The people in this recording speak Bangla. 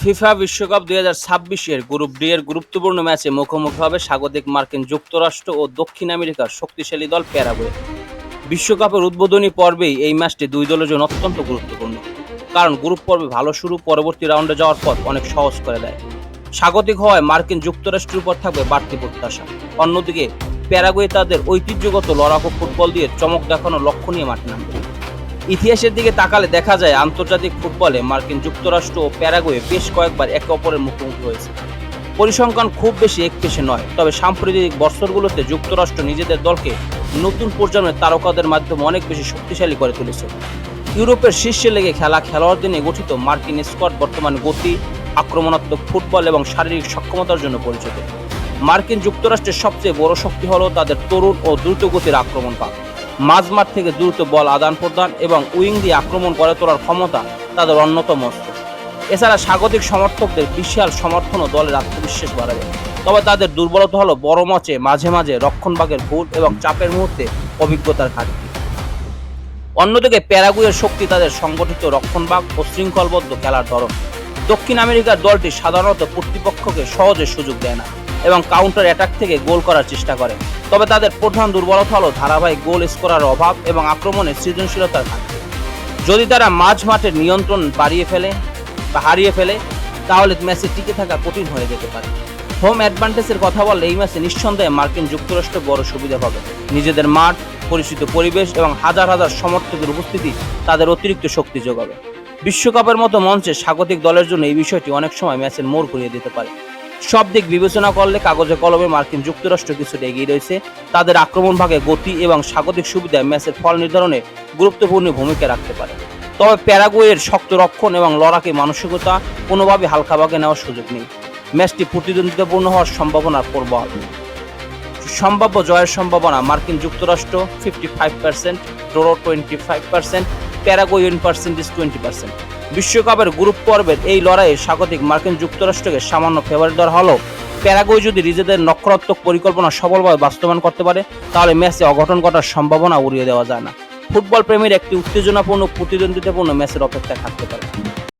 ফিফা বিশ্বকাপ 2026-এর গ্রুপ ডি এর গুরুত্বপূর্ণ ম্যাচে মুখোমুখি হবে স্বাগতিক মার্কিন যুক্তরাষ্ট্র ও দক্ষিণ আমেরিকার শক্তিশালী দল প্যারাগুয়ে। বিশ্বকাপের উদ্বোধনী পর্বেই এই ম্যাচটি দুই দলের জন্য অত্যন্ত গুরুত্বপূর্ণ, কারণ গ্রুপ পর্বে ভালো শুরু পরবর্তী রাউন্ডে যাওয়ার পথ অনেক সহজ করে দেয়। স্বাগতিক হওয়ায় মার্কিন যুক্তরাষ্ট্রের উপর থাকবে বাড়তি প্রত্যাশা। অন্যদিকে প্যারাগুয়ে তাদের ঐতিহ্যগত লড়াকু ফুটবল দিয়ে চমক দেখানোর লক্ষ্য নিয়ে মাঠে নামবে। ইতিহাসের দিকে তাকালে দেখা যায় আন্তর্জাতিক ফুটবলে মার্কিন যুক্তরাষ্ট্র ও প্যারাগুয়ে বেশ কয়েকবার একে অপরের মুখোমুখি হয়েছে। পরিসংখ্যান খুব বেশি একপেশে নয়, তবে সাম্প্রতিক বছরগুলোতে যুক্তরাষ্ট্র নিজেদের দলকে নতুন প্রজন্মের তারকাদের মাধ্যমে অনেক বেশি শক্তিশালী করে তুলেছে। ইউরোপের শীর্ষে লেগে খেলা খেলোয়াড়দের নিয়ে গঠিত মার্কিন স্কোয়াড বর্তমানে গতি, আক্রমণাত্মক ফুটবল এবং শারীরিক সক্ষমতার জন্য পরিচিত। মার্কিন যুক্তরাষ্ট্রের সবচেয়ে বড় শক্তি হল তাদের তরুণ ও দ্রুতগতির আক্রমণ পাক। মাঝমাঠ থেকে দ্রুত বল আদান প্রদান এবং উইং দিয়ে আক্রমণ করে তোলার ক্ষমতা তাদের অন্যতম অস্ত্র। এছাড়া স্বাগতিক সমর্থকদের বিশাল সমর্থনও দলের আত্মবিশ্বাস বাড়াবে। তবে তাদের দুর্বলতা হলো বড় ম্যাচে মাঝে মাঝে রক্ষণভাগের ভুল এবং চাপের মুহূর্তে অভিজ্ঞতার ঘাটতি। অন্যদিকে প্যারাগুয়ের শক্তি তাদের সংগঠিত রক্ষণভাগ ও শৃঙ্খলবদ্ধ খেলার ধরন। দক্ষিণ আমেরিকার দলটি সাধারণত প্রতিপক্ষকে সহজে সুযোগ দেয় না এবং কাউন্টার অ্যাটাক থেকে গোল করার চেষ্টা করে। তবে তাদের প্রধান দুর্বলতা হলো ধারাবাহিক গোল স্কোরার অভাব এবং আক্রমণের সৃজনশীলতার ঘাটতি। যদি তারা মাঝ মাঠের নিয়ন্ত্রণ হারিয়ে ফেলে তাহলে ম্যাচে টিকে থাকা কঠিন হয়ে যেতে পারে। হোম অ্যাডভান্টেজের কথা বললে এই ম্যাচে নিঃসন্দেহে মার্কিন যুক্তরাষ্ট্র বড় সুবিধা পাবে। নিজেদের মাঠ, পরিচিত পরিবেশ এবং হাজার হাজার সমর্থকের উপস্থিতি তাদের অতিরিক্ত শক্তি যোগাবে। বিশ্বকাপের মতো মঞ্চে স্বাগতিক দলের জন্য এই বিষয়টি অনেক সময় ম্যাচের মোড় ঘুরিয়ে দিতে পারে। সব দিক বিবেচনা করলে কাগজে কলমে মার্কিন যুক্তরাষ্ট্র কিছুটা এগিয়ে রয়েছে। তাদের আক্রমণ ভাগে গতি এবং স্বাগতিক সুবিধায় ম্যাচের ফল নির্ধারণে গুরুত্বপূর্ণ ভূমিকা রাখতে পারে। তবে প্যারাগুয়ের শক্ত রক্ষণ এবং লড়াকি মানসিকতা কোনোভাবে হালকাভাবে নেওয়ার সুযোগ নেই। ম্যাচটি প্রতিদ্বন্দ্বিতাপূর্ণ হওয়ার সম্ভাবনা প্রবল। সম্ভাব্য জয়ের সম্ভাবনা মার্কিন যুক্তরাষ্ট্র 55%, ড্র 25%, প্যারাগুয়ে 20%। বিশ্বকাপের গ্রুপ পর্বের এই লড়াইয়ে স্বাগতিক মার্কিন যুক্তরাষ্ট্রকে সামান্য ফেভারিট দেওয়া হলেও প্যারাগুয়ে যদি নিজেদের নক্ষরাত্মক পরিকল্পনা সফলভাবে বাস্তবায়ন করতে পারে তাহলে ম্যাচে অঘটন ঘটার সম্ভাবনা উড়িয়ে দেওয়া যায় না। ফুটবল প্রেমীর একটি উত্তেজনাপূর্ণ প্রতিদ্বন্দ্বিতাপূর্ণ ম্যাচের অপেক্ষায় থাকতে পারে।